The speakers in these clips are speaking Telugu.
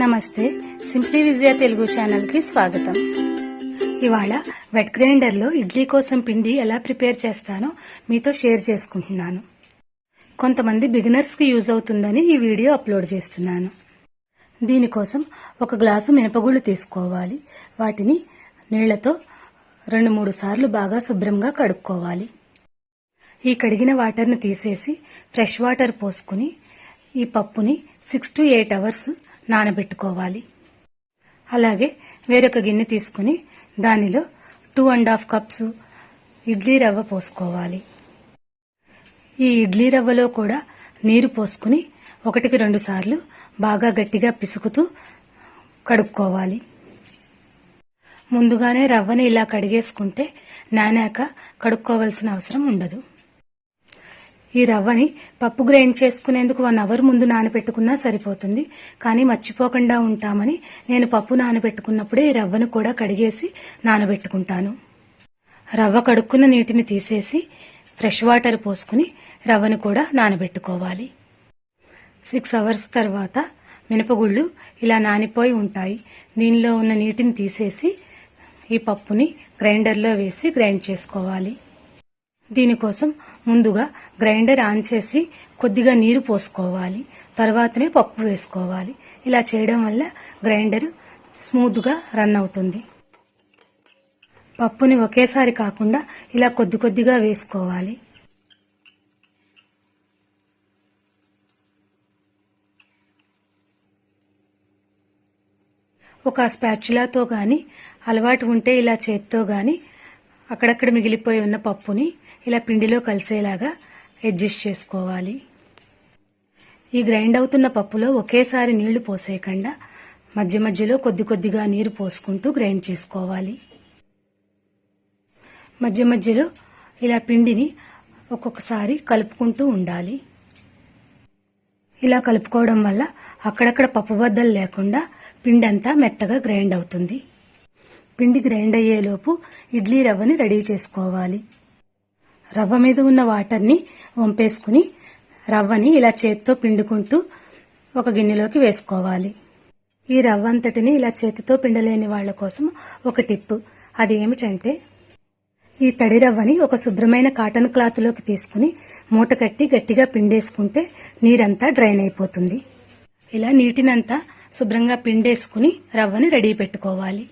నమస్తే, సింప్లీ విజయ తెలుగు ఛానల్ కి స్వాగతం. ఇవాళ వెట్ గ్రైండర్ లో ఇడ్లీ కోసం పిండి ఎలా ప్రిపేర్ చేస్తానో మీతో షేర్ చేసుకుంటున్నాను. కొంతమంది బిగినర్స్ కి యూజ్ అవుతుందని ఈ వీడియో అప్లోడ్ చేస్తున్నాను. దీనికోసం ఒక గ్లాసు మినపగుళ్ళు తీసుకోవాలి. వాటిని నీళ్లతో 2-3 సార్లు బాగా శుభ్రంగా కడుక్కోవాలి. ఈ కడిగిన వాటర్ని తీసేసి ఫ్రెష్ వాటర్ పోసుకుని ఈ పప్పుని 6 to 8 అవర్స్ నానబెట్టుకోవాలి. అలాగే వేరొక గిన్నె తీసుకుని దానిలో 2.5 కప్స్ ఇడ్లీ రవ్వ పోసుకోవాలి. ఈ ఇడ్లీ రవ్వలో కూడా నీరు పోసుకుని 1-2 సార్లు బాగా గట్టిగా పిసుకుతూ కడుక్కోవాలి. ముందుగానే రవ్వని ఇలా కడిగేసుకుంటే నానాక కడుక్కోవాల్సిన అవసరం ఉండదు. ఈ రవ్వని పప్పు గ్రైండ్ చేసుకునేందుకు 1 అవర్ ముందు నానబెట్టుకున్నా సరిపోతుంది. కానీ మర్చిపోకుండా ఉంటామని నేను పప్పు నానబెట్టుకున్నప్పుడే ఈ రవ్వను కూడా కడిగేసి నానబెట్టుకుంటాను. రవ్వ కడుక్కున్న నీటిని తీసేసి ఫ్రెష్ వాటర్ పోసుకుని రవ్వను కూడా నానబెట్టుకోవాలి. 6 అవర్స్ తర్వాత మినపగుళ్ళు ఇలా నానిపోయి ఉంటాయి. దీనిలో ఉన్న నీటిని తీసేసి ఈ పప్పుని గ్రైండర్లో వేసి గ్రైండ్ చేసుకోవాలి. దీనికోసం ముందుగా గ్రైండర్ ఆన్ చేసి కొద్దిగా నీరు పోసుకోవాలి. తర్వాతనే పప్పు వేసుకోవాలి. ఇలా చేయడం వల్ల గ్రైండర్ స్మూత్గా రన్ అవుతుంది. పప్పుని ఒకేసారి కాకుండా ఇలా కొద్దిగా వేసుకోవాలి. ఒక స్పాచులాతో గాని అలవాటు ఉంటే ఇలా చేత్తో గాని అక్కడక్కడ మిగిలిపోయి ఉన్న పప్పుని ఇలా పిండిలో కలిసేలాగా అడ్జస్ట్ చేసుకోవాలి. ఈ గ్రైండ్ అవుతున్న పప్పులో ఒకేసారి నీళ్లు పోసేయకుండా మధ్య మధ్యలో కొద్దిగా నీరు పోసుకుంటూ గ్రైండ్ చేసుకోవాలి. మధ్య మధ్యలో ఇలా పిండిని ఒక్కొక్కసారి కలుపుకుంటూ ఉండాలి. ఇలా కలుపుకోవడం వల్ల అక్కడక్కడ పప్పు బద్దలు లేకుండా పిండి అంతా మెత్తగా గ్రైండ్ అవుతుంది. పిండి గ్రైండ్ అయ్యేలోపు ఇడ్లీ రవ్వని రెడీ చేసుకోవాలి. రవ్వ మీద ఉన్న వాటర్ని వంపేసుకుని రవ్వని ఇలా చేత్తో పిండుకుంటూ ఒక గిన్నెలోకి వేసుకోవాలి. ఈ రవ్వ అంతటిని ఇలా చేతితో పిండలేని వాళ్ల కోసం ఒక టిప్. అది ఏమిటంటే ఈ తడి రవ్వని ఒక శుభ్రమైన కాటన్ క్లాత్లోకి తీసుకుని మూట కట్టి గట్టిగా పిండేసుకుంటే నీరంతా డ్రైన్ అయిపోతుంది. ఇలా నీటినంతా శుభ్రంగా పిండేసుకుని రవ్వని రెడీ పెట్టుకోవాలి.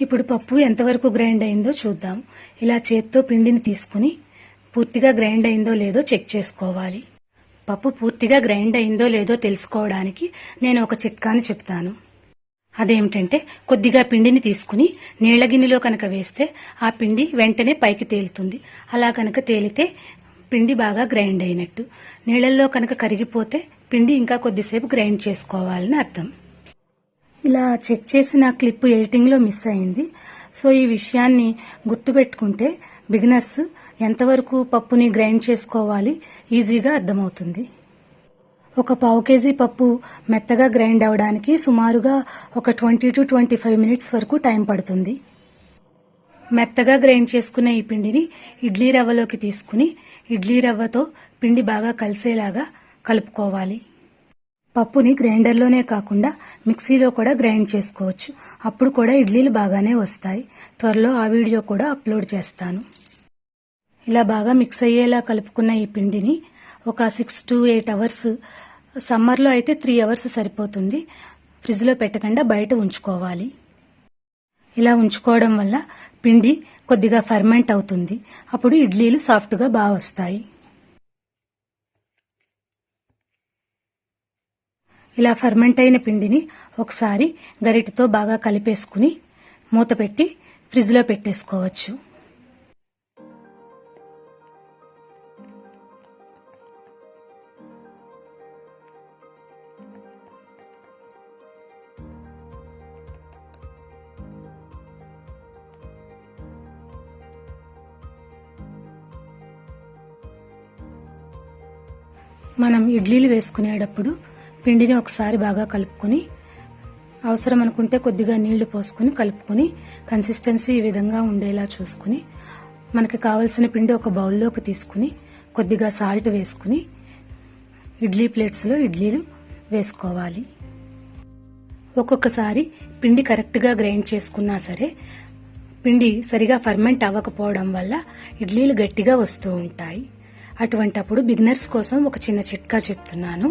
ఇప్పుడు పప్పు ఎంతవరకు గ్రైండ్ అయిందో చూద్దాం. ఇలా చేత్తో పిండిని తీసుకుని పూర్తిగా గ్రైండ్ అయిందో లేదో చెక్ చేసుకోవాలి. పప్పు పూర్తిగా గ్రైండ్ అయిందో లేదో తెలుసుకోవడానికి నేను ఒక చిట్కాని చెప్తాను. అదేమిటంటే కొద్దిగా పిండిని తీసుకుని నీళ్ల గిన్నెలో కనుక వేస్తే ఆ పిండి వెంటనే పైకి తేలుతుంది. అలా కనుక తేలితే పిండి బాగా గ్రైండ్ అయినట్టు. నీళ్లలో కనుక కరిగిపోతే పిండి ఇంకా కొద్దిసేపు గ్రైండ్ చేసుకోవాలని అర్థం. ఇలా చెక్ చేసిన క్లిప్ ఎడిటింగ్లో మిస్ అయింది. సో ఈ విషయాన్ని గుర్తుపెట్టుకుంటే బిగినర్స్ ఎంతవరకు పప్పుని గ్రైండ్ చేసుకోవాలి ఈజీగా అర్థమవుతుంది. ఒక 1/2 కేజీ పప్పు మెత్తగా గ్రైండ్ అవడానికి సుమారుగా ఒక 20 to 25 మినిట్స్ వరకు టైం పడుతుంది. మెత్తగా గ్రైండ్ చేసుకున్న ఈ పిండిని ఇడ్లీ రవ్వలోకి తీసుకుని ఇడ్లీ రవ్వతో పిండి బాగా కలిసేలాగా కలుపుకోవాలి. పప్పుని గ్రైండర్లోనే కాకుండా మిక్సీలో కూడా గ్రైండ్ చేసుకోవచ్చు. అప్పుడు కూడా ఇడ్లీలు బాగానే వస్తాయి. త్వరలో ఆ వీడియో కూడా అప్లోడ్ చేస్తాను. ఇలా బాగా మిక్స్ అయ్యేలా కలుపుకున్న ఈ పిండిని ఒక 6 to 8 అవర్స్, సమ్మర్లో అయితే 3 అవర్స్ సరిపోతుంది, ఫ్రిడ్జ్లో పెట్టకుండా బయట ఉంచుకోవాలి. ఇలా ఉంచుకోవడం వల్ల పిండి కొద్దిగా ఫర్మెంట్ అవుతుంది. అప్పుడు ఇడ్లీలు సాఫ్ట్గా బాగా వస్తాయి. ఇలా ఫర్మెంట్ అయిన పిండిని ఒకసారి గరిటెతో బాగా కలిపేసుకుని మూత పెట్టి ఫ్రిడ్జ్లో పెట్టేసుకోవచ్చు. మనం ఇడ్లీలు వేసుకునేటప్పుడు పిండిని ఒకసారి బాగా కలుపుకొని అవసరం అనుకుంటే కొద్దిగా నీళ్లు పోసుకుని కలుపుకొని కన్సిస్టెన్సీ ఈ విధంగా ఉండేలా చూసుకుని మనకి కావలసిన పిండి ఒక బౌల్లోకి తీసుకుని కొద్దిగా సాల్ట్ వేసుకుని ఇడ్లీ ప్లేట్స్లో ఇడ్లీలు వేసుకోవాలి. ఒక్కొక్కసారి పిండి కరెక్ట్గా గ్రైండ్ చేసుకున్నా సరే పిండి సరిగా ఫర్మెంట్ అవ్వకపోవడం వల్ల ఇడ్లీలు గట్టిగా వస్తూ ఉంటాయి. అటువంటప్పుడు బిగినర్స్ కోసం ఒక చిన్న చిట్కా చెప్తున్నాను.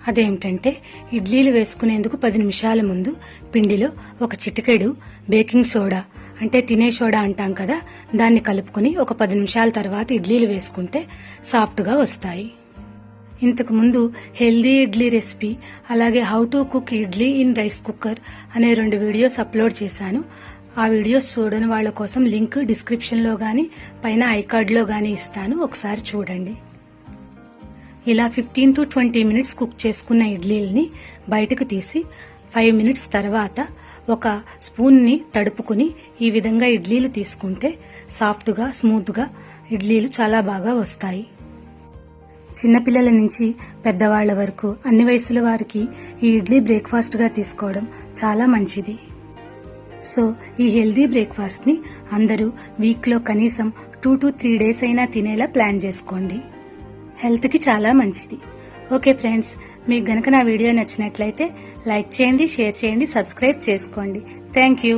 అదేమిటంటే ఇడ్లీలు వేసుకునేందుకు 10 నిమిషాల ముందు పిండిలో ఒక చిటికెడు బేకింగ్ సోడా అంటే తినే సోడా అంటాం కదా, దాన్ని కలుపుకుని ఒక 10 నిమిషాల తర్వాత ఇడ్లీలు వేసుకుంటే సాఫ్ట్గా వస్తాయి. ఇంతకు ముందు హెల్దీ ఇడ్లీ రెసిపీ అలాగే how to cook idli in rice cooker అనే 2 వీడియోస్ అప్లోడ్ చేశాను. ఆ వీడియోస్ చూడని వాళ్ళ కోసం లింక్ డిస్క్రిప్షన్లో గానీ పైన ఐకార్డ్లో గానీ ఇస్తాను, ఒకసారి చూడండి. ఇలా 15 to 20 మినిట్స్ కుక్ చేసుకున్న ఇడ్లీల్ని బయటకు తీసి 5 మినిట్స్ తర్వాత ఒక స్పూన్ని తడుపుకుని ఈ విధంగా ఇడ్లీలు తీసుకుంటే సాఫ్ట్గా స్మూత్గా ఇడ్లీలు చాలా బాగా వస్తాయి. చిన్నపిల్లల నుంచి పెద్దవాళ్ల వరకు అన్ని వయసుల వారికి ఈ ఇడ్లీ బ్రేక్ఫాస్ట్గా తీసుకోవడం చాలా మంచిది. సో ఈ హెల్దీ బ్రేక్ఫాస్ట్ని అందరూ వీక్లో కనీసం 2 to 3 డేస్ అయినా తినేలా ప్లాన్ చేసుకోండి. హెల్త్కి చాలా మంచిది. ఓకే ఫ్రెండ్స్, మీకు గనక నా వీడియో నచ్చినట్లయితే లైక్ చేయండి, షేర్ చేయండి, సబ్స్క్రైబ్ చేసుకోండి. Thank you.